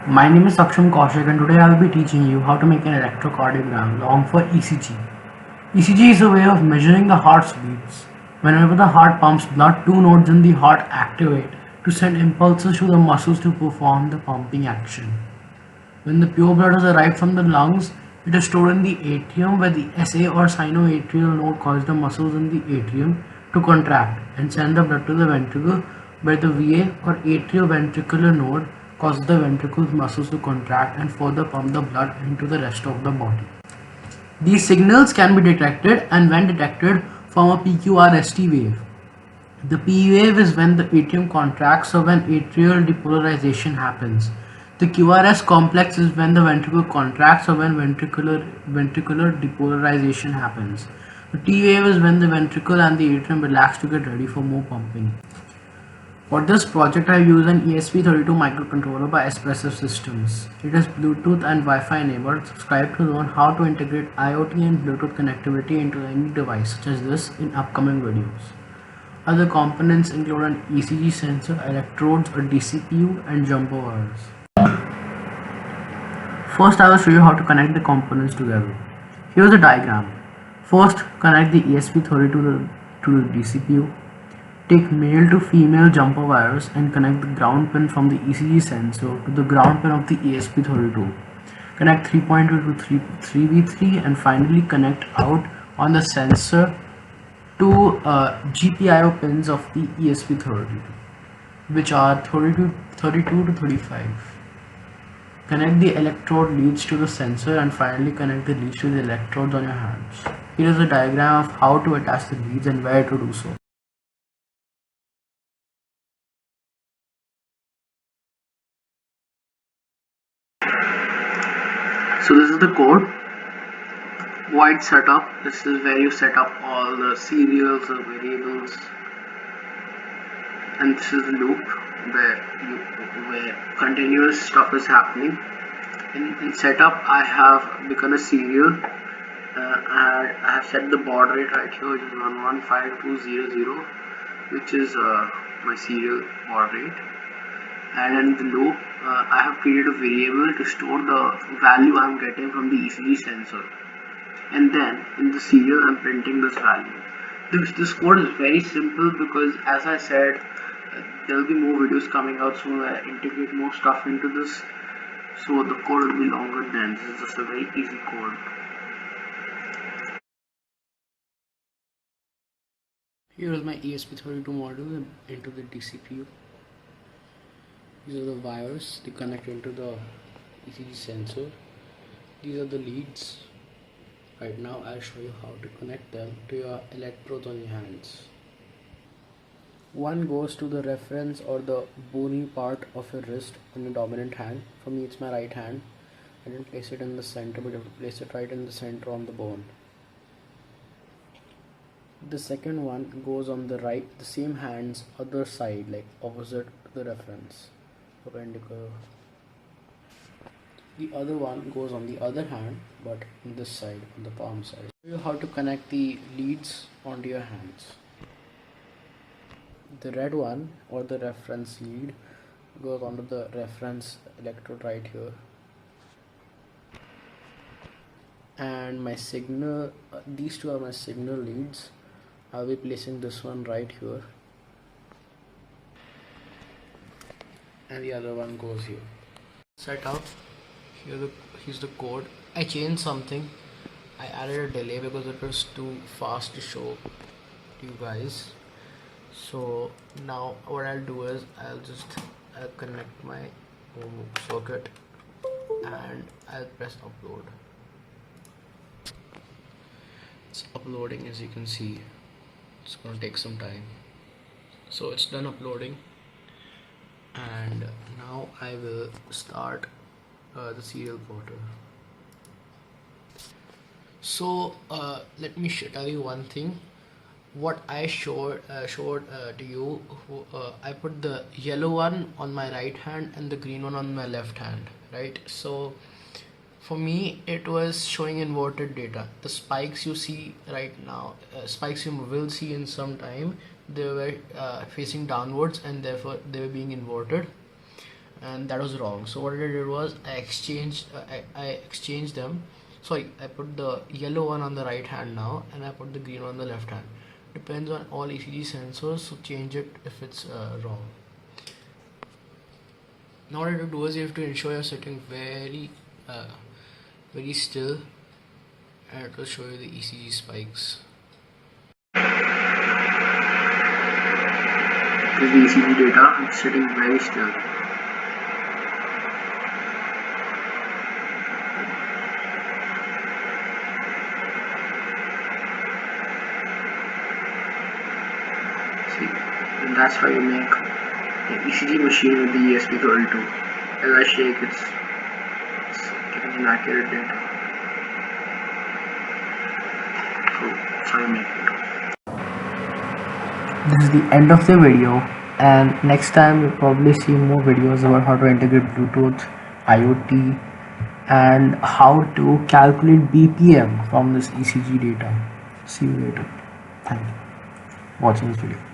My name is Saksham Kaushik and today I will be teaching you how to make an electrocardiogram, long for ECG. ECG is a way of measuring the heart's beats. Whenever the heart pumps blood, two nodes in the heart activate to send impulses to the muscles to perform the pumping action. When the pure blood is arrived from the lungs, it is stored in the atrium where the SA or sinoatrial node causes the muscles in the atrium to contract and send the blood to the ventricle, where the VA or atrioventricular node causes the ventricle's muscles to contract and further pump the blood into the rest of the body. These signals can be detected, and when detected, form a PQRST wave. The P wave is when the atrium contracts or when atrial depolarization happens. The QRS complex is when the ventricle contracts or when ventricular depolarization happens. The T wave is when the ventricle and the atrium relax to get ready for more pumping. For this project, I use an ESP32 microcontroller by Espressif Systems. It is Bluetooth and Wi-Fi enabled. Subscribe to learn how to integrate IoT and Bluetooth connectivity into any device such as this in upcoming videos. Other components include an ECG sensor, electrodes, a DCPU, and jumper wires. First, I will show you how to connect the components together. Here's the diagram. First, connect the ESP32 to the DCPU. Take male to female jumper wires and connect the ground pin from the ECG sensor to the ground pin of the ESP32. Connect 3.2 to 3V3 and finally connect out on the sensor to GPIO pins of the ESP32, which are 32 to 35. Connect the electrode leads to the sensor and finally connect the leads to the electrodes on your hands. Here is a diagram of how to attach the leads and where to do so. So this is the code. Void setup. This is where you set up all the serials, the variables, and this is the loop where continuous stuff is happening. In setup, I have begun a serial. I have set the baud rate right here, which is 115200, which is my serial baud rate. And in the loop, I have created a variable to store the value I am getting from the ECG sensor. And then in the serial, I'm printing this value. This code is very simple because, as I said, there will be more videos coming out soon where I integrate more stuff into this. So the code will be longer than this is just a very easy code. Here is my ESP32 module into the DCPU. These are the wires they connect into the ECG sensor. These are the leads. Right now I'll show you how to connect them to your electrodes on your hands. One goes to the reference or the bony part of your wrist on your dominant hand. For me it's my right hand. I didn't place it in the center, but you have to place it right in the center on the bone. The second one goes on the right, the same hand's other side, like opposite the reference, perpendicular. The other one goes on the other hand, but on this side, on the palm side. Show you how to connect the leads onto your hands. The red one, or the reference lead, goes onto the reference electrode right here. And my signal, these two are my signal leads. I'll be placing this one right here. And the other one goes here. Set up. Here's the code. I changed something. I added a delay because it was too fast to show to you guys. So now what I'll do is I'll connect my home circuit and I'll press upload. It's uploading, as you can see. It's gonna take some time. So it's done uploading, and now I will start the serial porter. So let me tell you one thing. What I showed to you, I put the yellow one on my right hand and the green one on my left hand, right? So for me it was showing inverted data. The spikes you see right now, spikes you will see in some time, they were facing downwards and therefore they were being inverted. and that was wrong. So what I did was I exchanged them. Sorry, I put the yellow one on the right hand now, and I put the green one on the left hand. Depends on all ECG sensors, so change it if it's wrong. Now what you have to do is you have to ensure you're sitting very still, and it will show you the ECG spikes. This is the ECG data. I'm sitting very still. See, and that's how you make an ECG machine with the ESP32. As I shake, it's giving inaccurate data. So that's how you make it. This is the end of the video, and next time you'll probably see more videos about how to integrate Bluetooth, IoT, and how to calculate BPM from this ECG data. See you later. Thank you for watching this video.